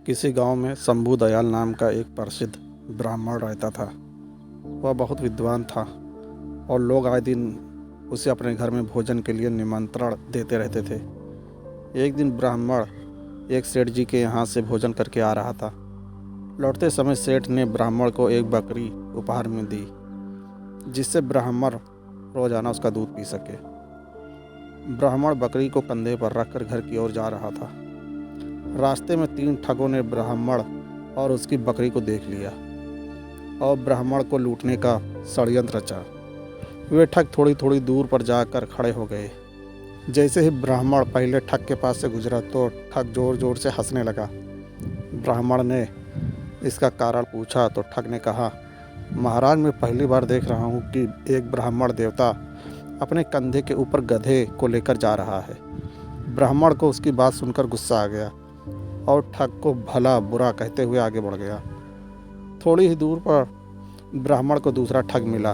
किसी गांव में शंभू दयाल नाम का एक प्रसिद्ध ब्राह्मण रहता था। वह बहुत विद्वान था और लोग आए दिन उसे अपने घर में भोजन के लिए निमंत्रण देते रहते थे। एक दिन ब्राह्मण एक सेठ जी के यहाँ से भोजन करके आ रहा था। लौटते समय सेठ ने ब्राह्मण को एक बकरी उपहार में दी, जिससे ब्राह्मण रोजाना उसका दूध पी सके। ब्राह्मण बकरी को कंधे पर रखकर घर की ओर जा रहा था। रास्ते में 3 ठगों ने ब्राह्मण और उसकी बकरी को देख लिया और ब्राह्मण को लूटने का षड्यंत्र रचा। वे ठग थोड़ी थोड़ी दूर पर जाकर खड़े हो गए। जैसे ही ब्राह्मण पहले ठग के पास से गुजरा तो ठग जोर जोर से हंसने लगा। ब्राह्मण ने इसका कारण पूछा तो ठग ने कहा, महाराज, मैं पहली बार देख रहा हूँ कि एक ब्राह्मण देवता अपने कंधे के ऊपर गधे को लेकर जा रहा है। ब्राह्मण को उसकी बात सुनकर गुस्सा आ गया और ठग को भला बुरा कहते हुए आगे बढ़ गया। थोड़ी ही दूर पर ब्राह्मण को दूसरा ठग मिला।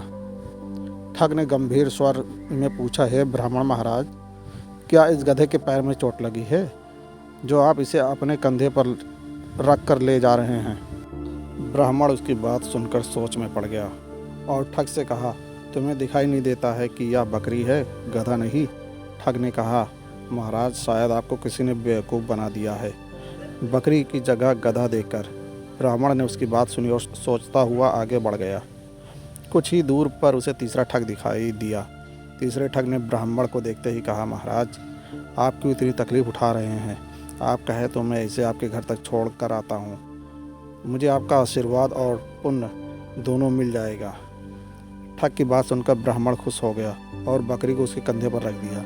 ठग ने गंभीर स्वर में पूछा, हे ब्राह्मण महाराज, क्या इस गधे के पैर में चोट लगी है जो आप इसे अपने कंधे पर रख कर ले जा रहे हैं? ब्राह्मण उसकी बात सुनकर सोच में पड़ गया और ठग से कहा, तुम्हें दिखाई नहीं देता है कि यह बकरी है, गधा नहीं? ठग ने कहा, महाराज, शायद आपको किसी ने बेवकूफ़ बना दिया है। बकरी की जगह गधा देकर ब्राह्मण ने उसकी बात सुनी और सोचता हुआ आगे बढ़ गया। कुछ ही दूर पर उसे तीसरा ठग दिखाई दिया। तीसरे ठग ने ब्राह्मण को देखते ही कहा, महाराज, आप क्यों इतनी तकलीफ़ उठा रहे हैं? आप कहे तो मैं इसे आपके घर तक छोड़ कर आता हूँ। मुझे आपका आशीर्वाद और पुण्य दोनों मिल जाएगा। ठग की बात सुनकर ब्राह्मण खुश हो गया और बकरी को उसके कंधे पर रख दिया।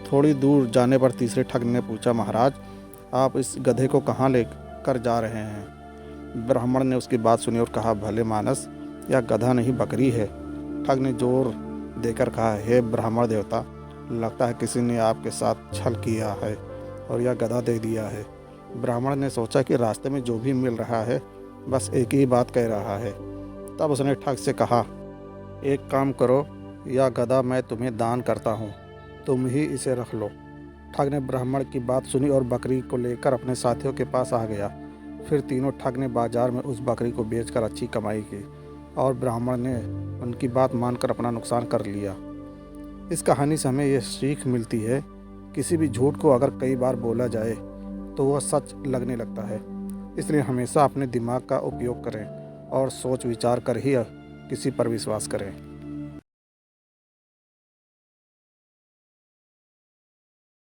थोड़ी दूर जाने पर तीसरे ठग ने पूछा, महाराज, आप इस गधे को कहाँ लेकर जा रहे हैं? ब्राह्मण ने उसकी बात सुनी और कहा, भले मानस, यह गधा नहीं बकरी है। ठग ने जोर देकर कहा, हे ब्राह्मण देवता, लगता है किसी ने आपके साथ छल किया है और यह गधा दे दिया है। ब्राह्मण ने सोचा कि रास्ते में जो भी मिल रहा है बस एक ही बात कह रहा है। तब उसने ठग से कहा, एक काम करो, यह गधा मैं तुम्हें दान करता हूँ, तुम ही इसे रख लो। ठग ने ब्राह्मण की बात सुनी और बकरी को लेकर अपने साथियों के पास आ गया। फिर तीनों ठग ने बाजार में उस बकरी को बेचकर अच्छी कमाई की और ब्राह्मण ने उनकी बात मानकर अपना नुकसान कर लिया। इस कहानी से हमें यह सीख मिलती है, किसी भी झूठ को अगर कई बार बोला जाए तो वह सच लगने लगता है। इसलिए हमेशा अपने दिमाग का उपयोग करें और सोच विचार कर ही किसी पर विश्वास करें।